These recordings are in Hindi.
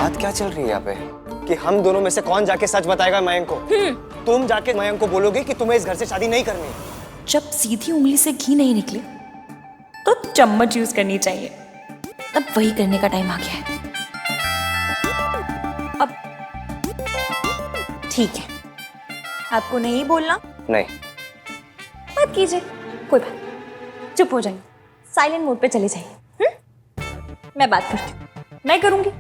बात क्या चल रही है यहाँ पे कि हम दोनों में से कौन जाके सच बताएगा मयंक को? तुम जाके मयंक को बोलोगे कि तुम्हें इस घर से शादी नहीं करनी। जब सीधी उंगली से घी नहीं निकले तो चम्मच यूज करनी चाहिए। अब वही करने का टाइम आ गया है। अब ठीक है, आपको नहीं बोलना? नहीं। मत कीजिए, कोई बात नहीं। चुप हो जाइए, साइलेंट मोड पे चले जाइए। मैं बात करती हूँ, मैं करूंगी।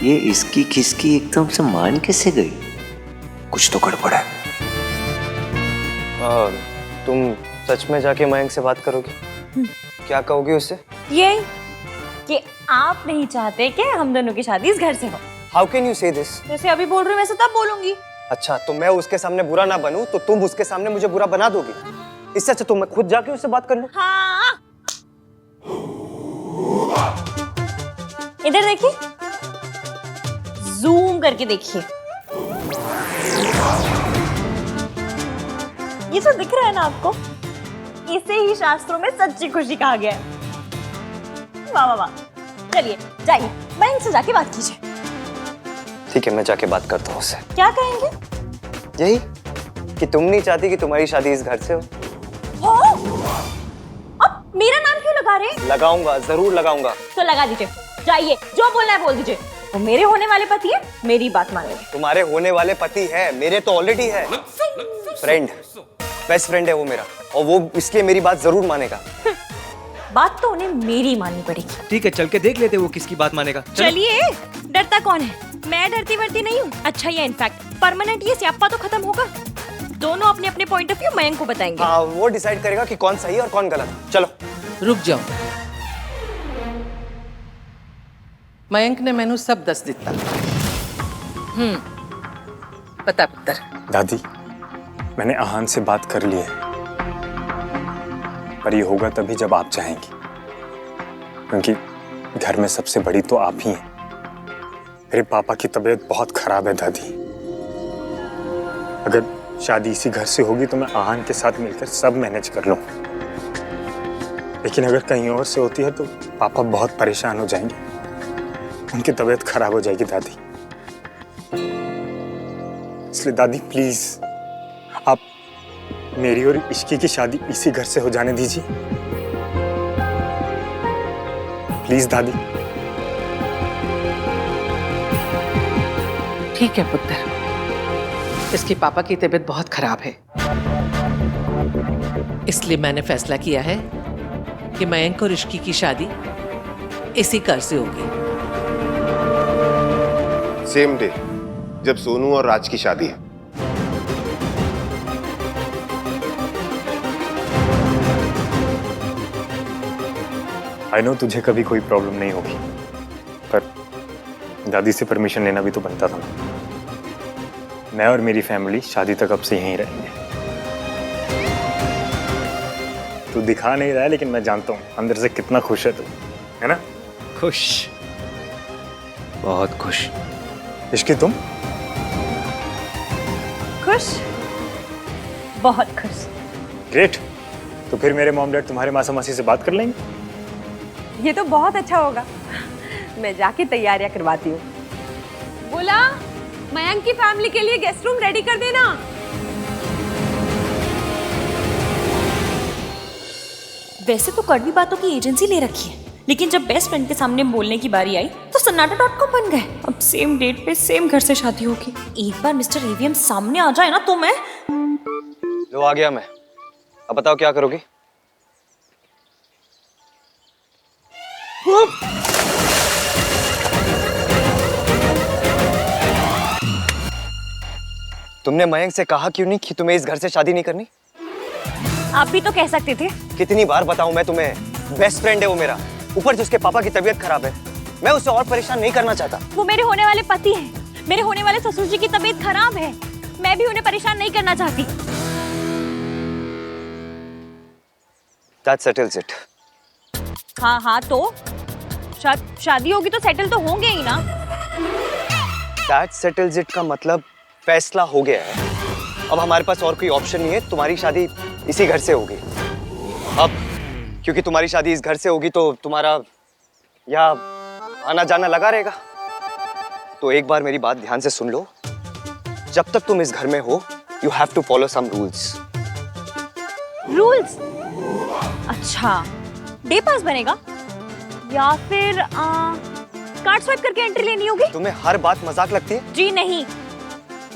ये इसकी खिसकी एकदम से मान कैसे गई? कुछ तो गड़बड़ है। तुम सच में जाके मयंक से बात करोगी? क्या कहोगी उससे? ये कि आप नहीं चाहते कि हम दोनों की शादी इस घर से हो। हाउ कैन यू से दिस? जैसे अभी बोल रही हूँ वैसे तब बोलूंगी। अच्छा, तो मैं उसके सामने बुरा ना बनूं तो तुम उसके सामने मुझे बुरा बना दोगी? इससे अच्छा तो मैं खुद जाके उससे बात कर लूं। हाँ, इधर देखिए, जूम करके देखिए। ये जो दिख रहा है ना आपको, इसे ही शास्त्रों में सच्ची खुशी कहा गया है। वाह वाह वाह। चलिए जाइए, बैंक से जाके बात कीजिए। ठीक है, मैं जाके बात करता हूँ उससे। क्या कहेंगे? यही कि तुम नहीं चाहती कि तुम्हारी शादी इस घर से हो। अब मेरा नाम क्यों लगा रहे हैं? लगाऊंगा, जरूर लगाऊंगा। तो लगा दीजिए, जाइए, जो बोलना है बोल दीजिए। वो मेरे होने वाले पति है, मेरी बात मानेंगे। तुम्हारे होने वाले पति है, मेरे तो ऑलरेडी है। फ्रेंड, बेस्ट फ्रेंड है वो मेरा, और वो इसलिए मेरी बात जरूर मानेगा। बात तो उन्हें मेरी माननी पड़ेगी। ठीक है, चल के देख लेते वो किसकी बात मानेगा। चलिए, डरता कौन है? मैं डरती वरती नहीं हूँ। अच्छा, ये इनफैक्ट परमानेंट ये स्यापा तो खत्म होगा। दोनों अपने अपने पॉइंट ऑफ व्यू मयंक को बताएंगे। हाँ, वो डिसाइड करेगा कि कौन सही है और कौन गलत। चलो। रुक जाओ, मयंक ने मैनू सब दस दिता। पता पुत्र। दादी, मैंने आहान से बात कर ली है, पर ये होगा तभी जब आप चाहेंगी, क्योंकि घर में सबसे बड़ी तो आप ही हैं। मेरे पापा की तबीयत बहुत खराब है दादी। अगर शादी इसी घर से होगी तो मैं आहान के साथ मिलकर सब मैनेज कर लूँ, लेकिन अगर कहीं और से होती है तो पापा बहुत परेशान हो जाएंगे, उनकी तबीयत खराब हो जाएगी दादी। इसलिए दादी प्लीज आप मेरी और इश्की की शादी इसी घर से हो जाने दीजिए, प्लीज दादी। ठीक है पुत्र, इसके पापा की तबीयत बहुत खराब है, इसलिए मैंने फैसला किया है कि मयंक और इश्की की शादी इसी घर से होगी। सेम डे जब सोनू और राज की शादी है। आई नो तुझे कभी कोई प्रॉब्लम नहीं होगी, पर दादी से परमिशन लेना भी तो बनता था ना। मैं और मेरी फैमिली शादी तक अब से यहीं रहेंगे। तू दिखा नहीं रहा है, लेकिन मैं जानता हूँ अंदर से कितना खुश है तू, है ना? खुश, बहुत खुश। इश्की तुम? खुश, बहुत खुश। ग्रेट। तो फिर मेरे मॉम डैड तुम्हारे मासा मासी से बात कर लेंगे। ये तो बहुत अच्छा होगा। मैं जाके तैयारियां करवाती हूँ। बोला, मयंक की फैमिली के लिए गेस्ट रूम रेडी कर देना। वैसे तो कड़वी बातों की एजेंसी ले रखी है, लेकिन जब बेस्ट फ्रेंड के सामने बोलने की बारी आई तो सन्नाटा.com बन गए। अब सेम डेट पे सेम घर से शादी होगी। एक बार मिस्टर एवीएम सामने आ जाए ना तो मैं लो, आ गया मैं। अब बताओ क्या करोगी? तुमने मयंक से कहा क्यों नहीं कि तुम्हें इस घर से शादी नहीं करनी? आप भी तो कह सकते थे। कितनी बार बताऊं मैं तुम्हें? बेस्ट फ्रेंड है वो मेरा, ऊपर से उसके पापा की तबीयत खराब है। मैं उसे और परेशान नहीं करना चाहता। वो मेरे होने वाले पति हैं। मेरे होने वाले ससुर जी की तबीयत खराब है, मैं भी उन्हें परेशान नहीं करना चाहती। That settles it. हाँ तो शादी होगी तो सेटल तो होंगे ही ना। That settles it का मतलब फैसला हो गया है। अब हमारे पास और कोई ऑप्शन नहीं है। तुम्हारी शादी इसी घर से होगी। अब क्योंकि तुम्हारी शादी इस घर से होगी तो तुम्हारा या आना जाना लगा रहेगा? तो एक बार मेरी बात ध्यान से सुन लो। जब तक तुम इस घर में हो, you have to follow some rules. Rules? अच्छा, डे पास बनेगा या फिर कार्ड स्वाइप करके एंट्री लेनी होगी? तुम्हें हर बात मजाक लगती है? जी नहीं,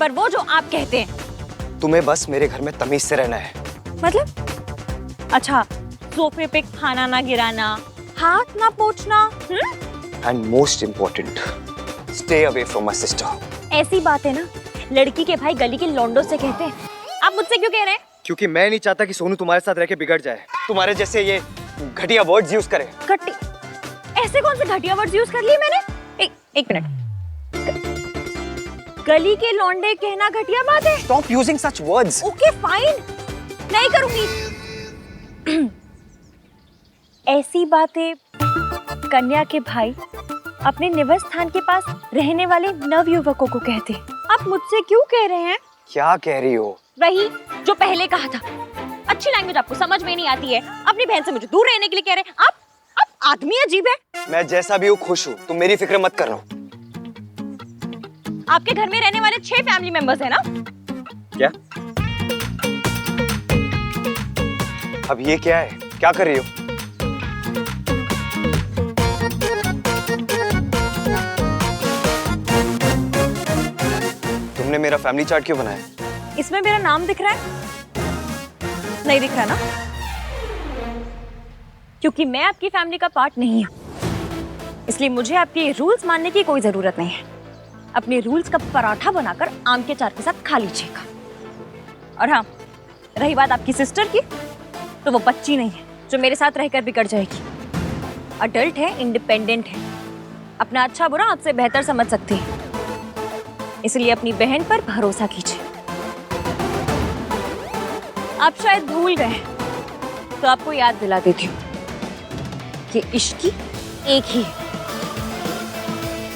पर वो जो आप कहते हैं। तुम्हें बस मेरे घर में तमीज से रहना है। मतलब? अच्छा, सोफे पे खाना ना गिराना, हाथ ना पोंछना, and most important, stay away from my sister. ऐसी बात है ना, लड़की के भाई गली के लौंडों से कहते हैं। आप मुझसे क्यों कह रहे हैं? क्योंकि मैं नहीं चाहता कि सोनू तुम्हारे साथ रह के बिगड़ जाए, तुम्हारे जैसे ये घटिया वर्ड्स यूज करे। घटी? ऐसे कौन से घटिया वर्ड्स यूज कर लिए मैंने? एक मिनट। गली के लौंडे कहना घटिया बात है? Stop using such words. Okay fine, नहीं करूंगी। ऐसी बातें कन्या के भाई अपने निवास स्थान के पास रहने वाले नवयुवकों को कहते हैं। आप मुझसे क्यों कह रहे हैं? क्या कह रही हो? वही जो पहले कहा था। अच्छी लैंग्वेज आपको समझ में नहीं आती है। अपनी बहन से मुझे दूर रहने के लिए कह रहे हैं। आप आदमी अजीब है। मैं जैसा भी हूँ खुश हूँ, तुम मेरी फिक्र मत करो। आपके घर में रहने वाले 6 फैमिली मेंबर्स हैं ना? क्या? अब ये क्या है? क्या कर रही हो? तुमने मेरा फैमिली चार्ट क्यों बनाया? इसमें मेरा नाम दिख रहा है? नहीं दिख रहा ना? क्योंकि मैं आपकी फैमिली का पार्ट नहीं हूं, इसलिए मुझे आपके रूल्स मानने की कोई जरूरत नहीं है। अपने रूल्स का पराठा बनाकर आम के चाट के साथ खा लीजिएगा। और हाँ, रही बात आपकी सिस्टर की, तो वो बच्ची नहीं है जो मेरे साथ रहकर बिगड़ जाएगी। अडल्ट है, इंडिपेंडेंट है, अपना अच्छा बुरा आपसे बेहतर समझ सकती है। इसलिए अपनी बहन पर भरोसा कीजिए। आप शायद भूल गए, तो आपको याद दिला देती हूँ कि इश्क एक ही है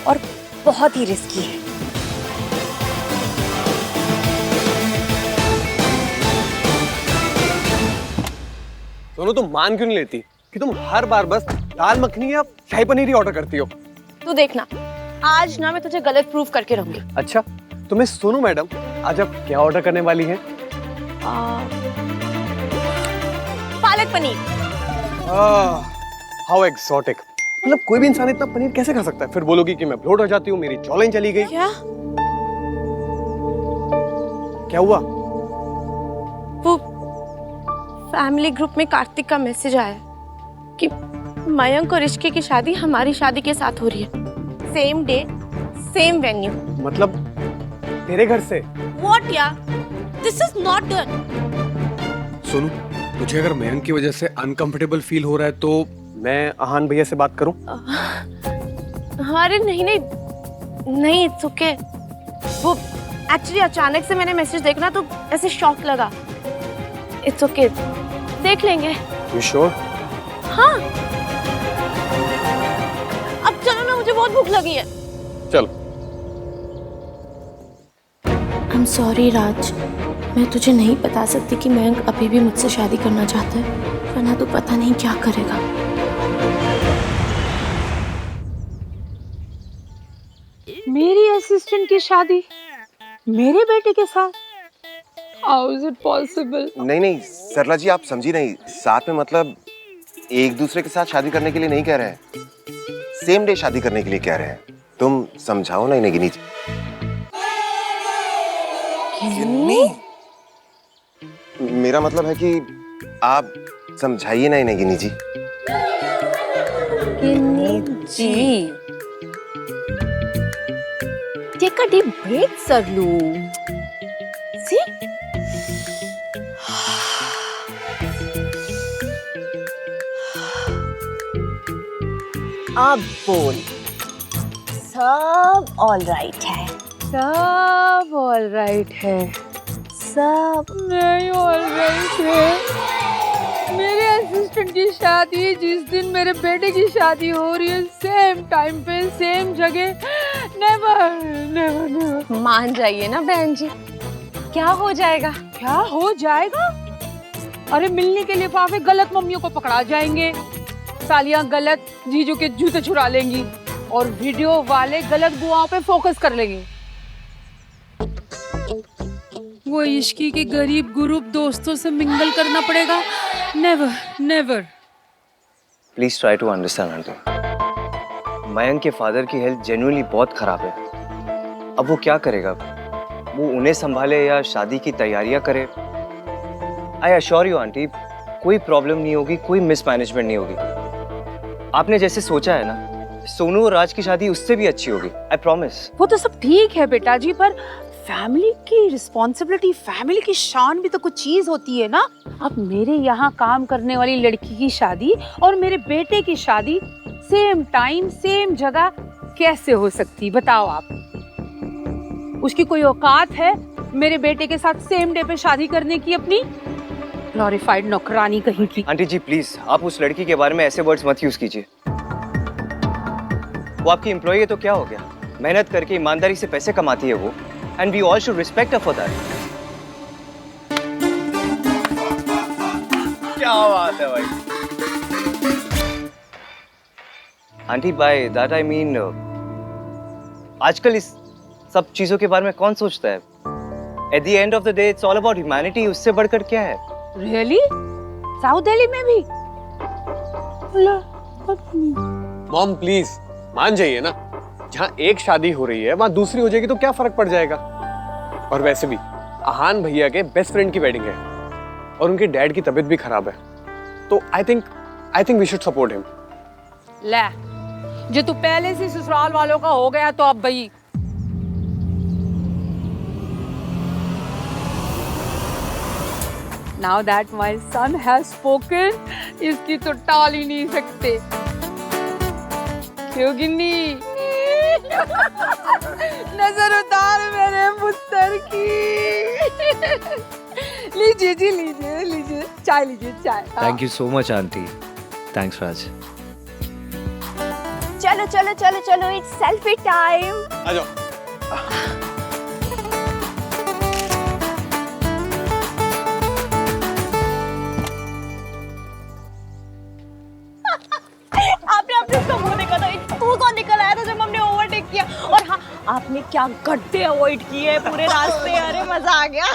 और बहुत ही रिस्की है। दोनों तुम मान क्यों नहीं लेती कि तुम हर बार बस दाल मखनी या शाही पनीर ही ऑर्डर करती हो? तू देखना, आज ना मैं तुझे गलत प्रूफ करके रहूंगी। अच्छा, तो मैं सोनू मैडम, आज आप क्या ऑर्डर करने वाली हैं? पालक पनीर। How exotic. मतलब कोई भी इंसान इतना पनीर कैसे खा सकता है? फिर बोलोगी कि मैं ब्लोट हो जाती हूँ, मेरी जॉलाइन चली गई। क्या हुआ? वो फैमिली ग्रुप में कार्तिक का मैसेज आया कि मयंक और इश्की की शादी हमारी शादी के साथ हो रही है। Same day, same venue. मतलब तेरे घर से? What यार? This is not done. Sonu, तुझे अगर मयंक की वजह से अनकंफर्टेबल फील हो रहा है तो मैं आहान भैया से बात करूं? अरे नहीं, इट्स ओके। वो एक्चुअली अचानक से मैंने मैसेज देखना तो ऐसे शॉक लगा। इट्स ओके, देख लेंगे। You sure? हाँ। अब चलो ना, मुझे बहुत भूख लगी है। चलो। I'm sorry राज, मैं तुझे नहीं बता सकती कि मयंक अभी भी मुझसे शादी करना चाहता है, वरना तू पता नहीं क्या करेगा। मेरी असिस्टेंट की शादी मेरे बेटे के साथ? How is it possible? नहीं सरला जी, आप समझी नहीं। साथ में मतलब एक दूसरे के साथ शादी करने के लिए नहीं कह रहे हैं, सेम डे शादी करने के लिए कह रहे हैं। तुम समझाओ ना इन्हें गिनी जी। मेरा मतलब है कि आप समझाइए ना इन्हें गिनी जी। जी, take a deep breath, सरलू। See? अब बोल, सब ऑल राइट है? सब ऑल राइट है। सब नहीं ऑल राइट है। मेरे असिस्टेंट की शादी जिस दिन मेरे बेटे की शादी हो रही है, सेम टाइम पे सेम जगह। नेवर। मान जाइए ना बहन जी। क्या हो जाएगा? क्या हो जाएगा? अरे मिलने के लिफाफे गलत मम्मियों को पकड़ा जाएंगे, सालियां गलत जीजू के जूते चुरा लेंगी और वीडियो वाले गलत बुआओं पे फोकस कर लेंगे। वो इश्की के गरीब ग्रुप दोस्तों से मिंगल करना पड़ेगा। Never never. Please try to understand aunty. Mayank के फादर की हेल्थ जेन्युइनली बहुत खराब है। अब वो क्या करेगा? वो उन्हें संभाले या शादी की तैयारियां करे? आई अश्योर यू आंटी, कोई प्रॉब्लम नहीं होगी, कोई मिसमैनेजमेंट नहीं होगी। आपने जैसे सोचा है ना, सोनू और राज की शादी उससे भी अच्छी होगी, आई प्रॉमिस। वो तो सब ठीक है बेटा जी, पर फैमिली की रिस्पॉन्सिबिलिटी, फैमिली की शान भी तो कुछ चीज होती है ना। अब मेरे यहाँ काम करने वाली लड़की की शादी और मेरे बेटे की शादी सेम टाइम सेम जगह कैसे हो सकती, बताओ आप। उसकी कोई औकात है मेरे बेटे के साथ सेम डे पे शादी करने की अपनी? ग्लोरिफाइड नौकरानी कहीं की। आंटी जी प्लीज, आप उस लड़की के बारे में ऐसे वर्ड्स मत यूज कीजिए। वो आपकी एम्प्लॉई है तो क्या हो गया? मेहनत करके ईमानदारी से पैसे कमाती है वो, and we all should respect her for that. क्या बात है भाई। Aunty by that I mean, आजकल इस सब चीजों के बारे में कौन सोचता है? At the end of the day it's all about humanity, उससे बढ़कर क्या है? रियली? साउथ दिल्ली में भी? मॉम प्लीज मान जाइए ना, जहाँ एक शादी हो रही है वहाँ दूसरी हो जाएगी तो क्या फर्क पड़ जाएगा। और वैसे भी आहान भैया के बेस्ट फ्रेंड की वेडिंग है और उनके डैड की तबीयत भी खराब है, तो I think we should support him. ले, जो तू पहले से ससुराल वालों का हो गया तो अब भाई। Now that my son has spoken, इसकी तो टाल ही नहीं सकते। क्यों गिन्नी? नजर उतार मेरे पुत्र की। लीजिए जी, लीजिए लीजिए चाय, लीजिए चाय। Thank you so much aunty. Thanks Raj. चलो चलो चलो चलो, इट्स सेल्फी टाइम। आ जाओ। आपने अपने उसका मुंह देखा था, तू कौन निकल आया था जब हमने ओवरटेक किया? और हाँ, आपने क्या गड्ढे अवॉइड किए पूरे रास्ते। अरे मजा आ गया।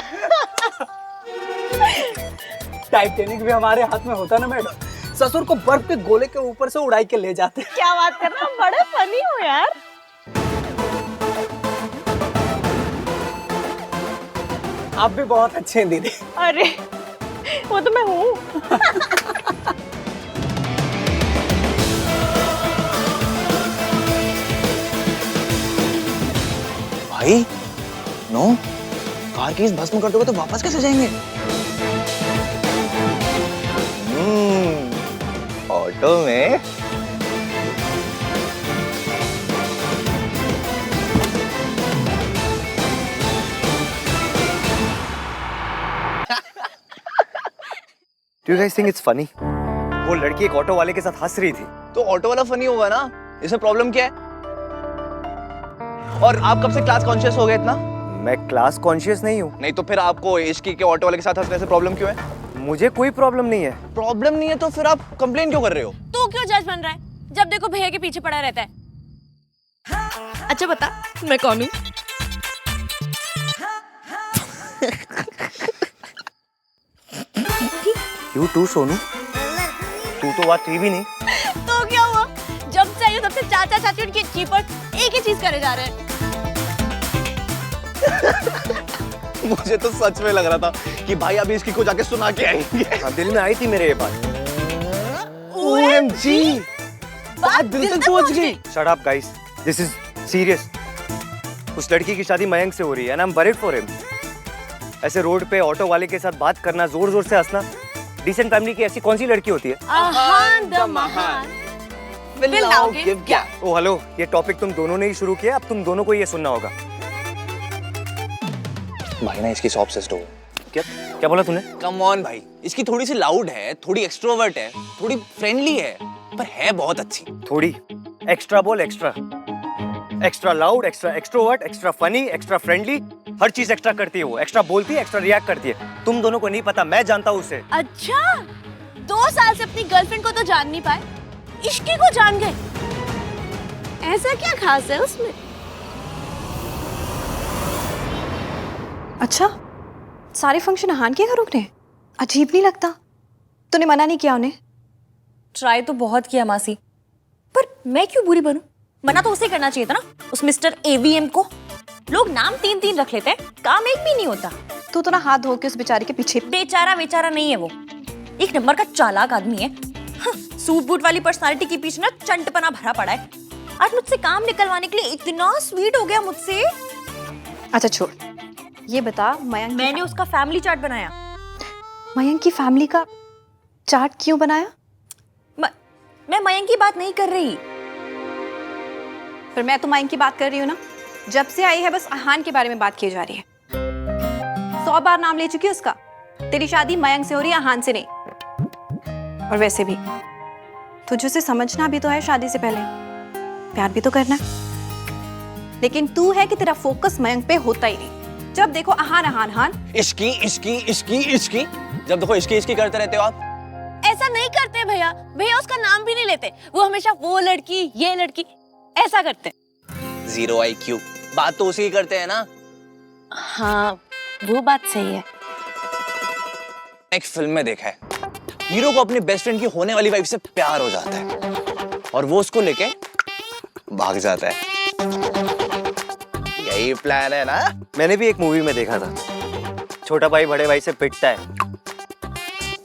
टाइटैनिक भी हमारे हाथ में होता ना मैडम, ससुर को बर्फ के गोले के ऊपर से उड़ाई के ले जाते। क्या बात कर रहा, बड़े फनी हो यार। आप भी बहुत अच्छे हैं दीदी। अरे वो तो मैं हूँ। भाई नो, कार की इस भस्म कर दोगे तो वापस कैसे जाएंगे? ऑटो में। Do you guys think it's funny? वो लड़की एक ऑटो वाले के साथ हंस रही थी। तो ऑटो वाला फनी होगा ना, इसमें प्रॉब्लम क्या है? और आप कब से क्लास कॉन्शियस हो गए इतना? मैं क्लास कॉन्शियस नहीं हूँ। नहीं तो फिर आपको इश्की के ऑटो वाले के साथ हंसने से प्रॉब्लम क्यों है? मुझे कोई प्रॉब्लम नहीं है। प्रॉब्लम नहीं है तो फिर आप कंप्लेन क्यों कर रहे हो? तू क्यों जज बन रहा है? जब देखो भैया के पीछे पड़ा रहता है। अच्छा बता, मैं कौन हूँ? You too सोनू, तू तो बात थी भी नहीं। तो क्या हुआ? जब चाहिए तब से चाचा चाची उनकी जीप पर एक ही चीज करे जा रहे हैं। मुझे तो सच में लग रहा था कि भाई अभी इसकी को जाके सुना के आएंगे। हाँ, दिल में आई थी मेरे ये बात। OMG, बात दिल तक पहुंच गई। Shut up guys, this is serious। उस लड़की की शादी मयंक से हो रही है ना, I'm worried for him। ऐसे रोड पे ऑटो वाले के साथ बात करना, जोर जोर से हंसना, डिसेंट फैमिली की ऐसी कौन सी लड़की होती है? आहान द महान। Will now give gap। ओ हेलो, ये टॉपिक तुम दोनों ने ही शुरू किया, अब तुम दोनों को ये सुनना होगा। भाई ना इसकी सॉफ्ट सिस्टर हो। क्या बोला तूने? कम ऑन भाई, इसकी थोड़ी सी लाउड है, थोड़ी एक्सट्रोवर्ट है, थोड़ी फ्रेंडली है, पर है बहुत अच्छी। थोड़ी एक्स्ट्रा बोल, extra extra loud, extra extrovert, extra funny, extra friendly, हर चीज एक्स्ट्रा करती है वो। एक्स्ट्रा बोलती है, एक्स्ट्रा रिएक्ट करती है। तुम दोनों को नहीं पता, मैं जानता हूँ उसे। अच्छा, 2 साल से अपनी गर्लफ्रेंड को तो जान नहीं पाए, इश्की को जान गए। ऐसा क्या खास है उसमें? अच्छा, सारे फंक्शन अहान के घर रुकने? अजीब नहीं लगता? तूने मना नहीं किया उन्हें? ट्राई तो बहुत किया मासी, पर मैं क्यों बुरी बनूं? मना तो उसे करना चाहिए था ना, उस मिस्टर एवीएम को। लोग नाम 3-3 रख लेते हैं, काम एक भी नहीं होता। तू तो ना हाथ धो के उस बेचारे के पीछे। बेचारा नहीं है वो, एक नंबर का चालाक आदमी है। सूट बूट वाली पर्सनालिटी के पीछे ना चंटपना भरा पड़ा है। आज मुझसे काम निकलवाने के लिए इतना स्वीट हो गया मुझसे। अच्छा छोड़, ये बता मयंक। मैंने उसका फैमिली चार्ट बनाया। मयंक की फैमिली का चार्ट क्यों बनाया? मैं मयंक की बात नहीं कर रही। पर मैं तो मयंक की बात कर रही हूँ ना। जब से आई है बस अहान के बारे में बात की जा रही है। 100 बार नाम ले चुकी है उसका। तेरी शादी मयंक से हो रही है, अहान से नहीं। और वैसे भी तुझे उसे समझना भी तो है, शादी से पहले प्यार भी तो करना है। लेकिन तू है कि तेरा फोकस मयंक पे होता ही नहीं। जब देखो अहान अहान अहान। इश्की इश्की इश्की इश्की, जब देखो इश्की इश्की करते रहते हो आप। ऐसा नहीं करते भैया, भैया उसका नाम भी नहीं लेते। वो हमेशा वो लड़की ये लड़की ऐसा करते। 0 IQ, बात तो उसी की करते हैं ना। हाँ वो बात सही है। एक फिल्म में देखा है, हीरो को अपनी बेस्ट फ्रेंड की होने वाली वाइफ से प्यार हो जाता है और वो उसको लेके भाग जाता है। यही प्लान है ना? मैंने भी एक मूवी में देखा था, छोटा भाई बड़े भाई से पिटता है।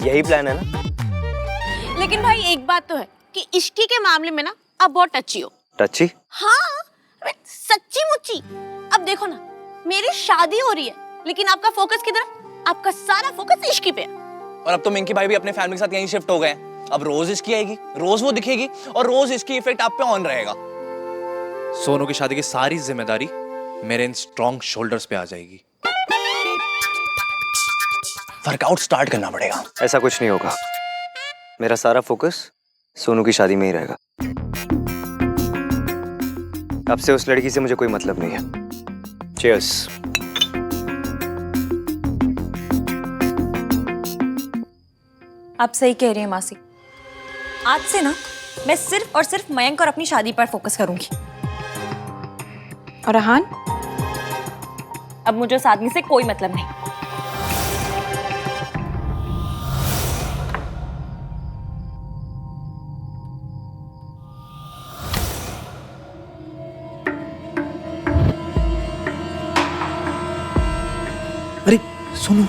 यही प्लान है ना? लेकिन भाई एक बात तो है कि इश्की के मामले में ना आप बहुत टची हो। टची? हाँ सच्ची मुच्ची। अब देखो ना, मेरी शादी हो रही है लेकिन आपका फोकस किधर है? आपका सारा फोकस इश्की पे है। और अब तो मिंकी भाई भी अपने फैमिली के साथ यहीं शिफ्ट हो गए। अब रोज इश्की आएगी, रोज वो दिखेगी और रोज इसकी इफेक्ट आप पे ऑन रहेगा। सोनू की शादी की सारी जिम्मेदारी मेरे इन स्ट्रॉन्ग शोल्डर्स पे आ जाएगी। वर्कआउट स्टार्ट करना पड़ेगा। ऐसा कुछ नहीं होगा, मेरा सारा फोकस सोनू की शादी में ही रहेगा। अब से उस लड़की से मुझे कोई मतलब नहीं है। चीयर्स। आप सही कह रही हैं मासी। आज से ना मैं सिर्फ और सिर्फ मयंक और अपनी शादी पर फोकस करूंगी। और अहान? अब मुझे उस आदमी से कोई मतलब नहीं। अरे सोनू,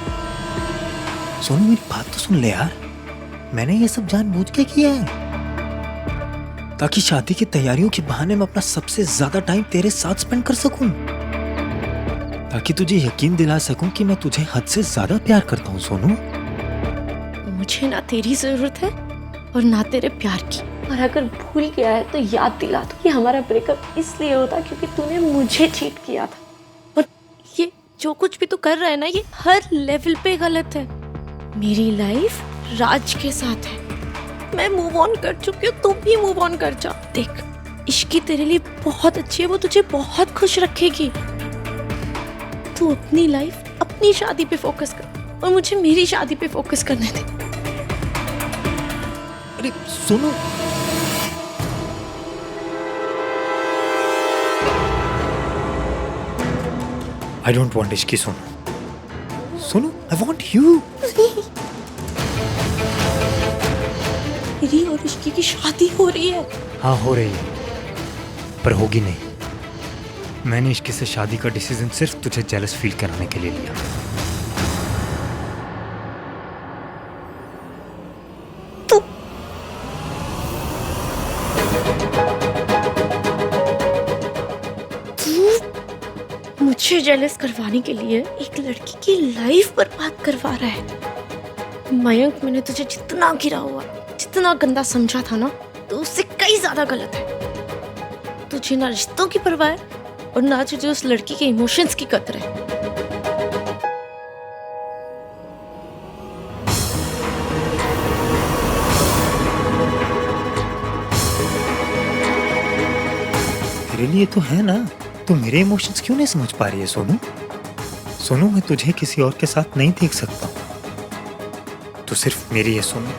सोनू मेरी बात तो सुन ले यार। मैंने ये सब जानबूझ के किया है ताकि शादी की तैयारियों के बहाने मैं अपना सबसे ज्यादा टाइम तेरे साथ स्पेंड कर सकूं, ताकि तुझे यकीन दिला सकूं कि मैं तुझे हद से ज्यादा प्यार करता हूं सोनू। मुझे ना तेरी जरूरत है और ना तेरे प्यार की। और अगर भूल गया है तो याद दिला दो कि हमारा ब्रेकअप इसलिए होता क्योंकि तूने मुझे चीट किया था। और ये जो कुछ भी तू कर रहा है ना, ये हर लेवल पे गलत है। मेरी लाइफ राज के साथ है, मैं मूव ऑन कर चुकी हूँ, तू भी मूव ऑन कर जा। देख, इश्की तेरे लिए बहुत अच्छी है, वो तुझे बहुत खुश रखेगी। तू अपनी लाइफ, अपनी शादी पे फोकस कर और मुझे मेरी शादी पे फोकस करने दे। अरे सुनो, I don't want Ishki Sonu. Sonu, I want you। मेरी और इश्की की शादी हो रही है। हाँ हो रही है, पर होगी नहीं। मैंने इश्की से शादी का डिसीजन सिर्फ तुझे जेलस फील कराने के लिए लिया। मुझे जेलस करवाने के लिए एक लड़की की लाइफ बर्बाद करवा रहा है। मयंक, मैंने तुझे जितना गिरा हुआ, जितना गंदा समझा था ना, तो उससे कई ज्यादा गलत है। तुझे ना रिश्तों की परवाह है और ना तुझे उस लड़की के इमोशंस की कदर है। तेरे लिए तो है ना, तो मेरे इमोशंस क्यों नहीं समझ पा रही है सोनू? सोनू, मैं तुझे किसी और के साथ नहीं देख सकता। तू सिर्फ मेरी है सोनू,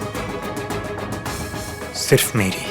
सिर्फ मेरी।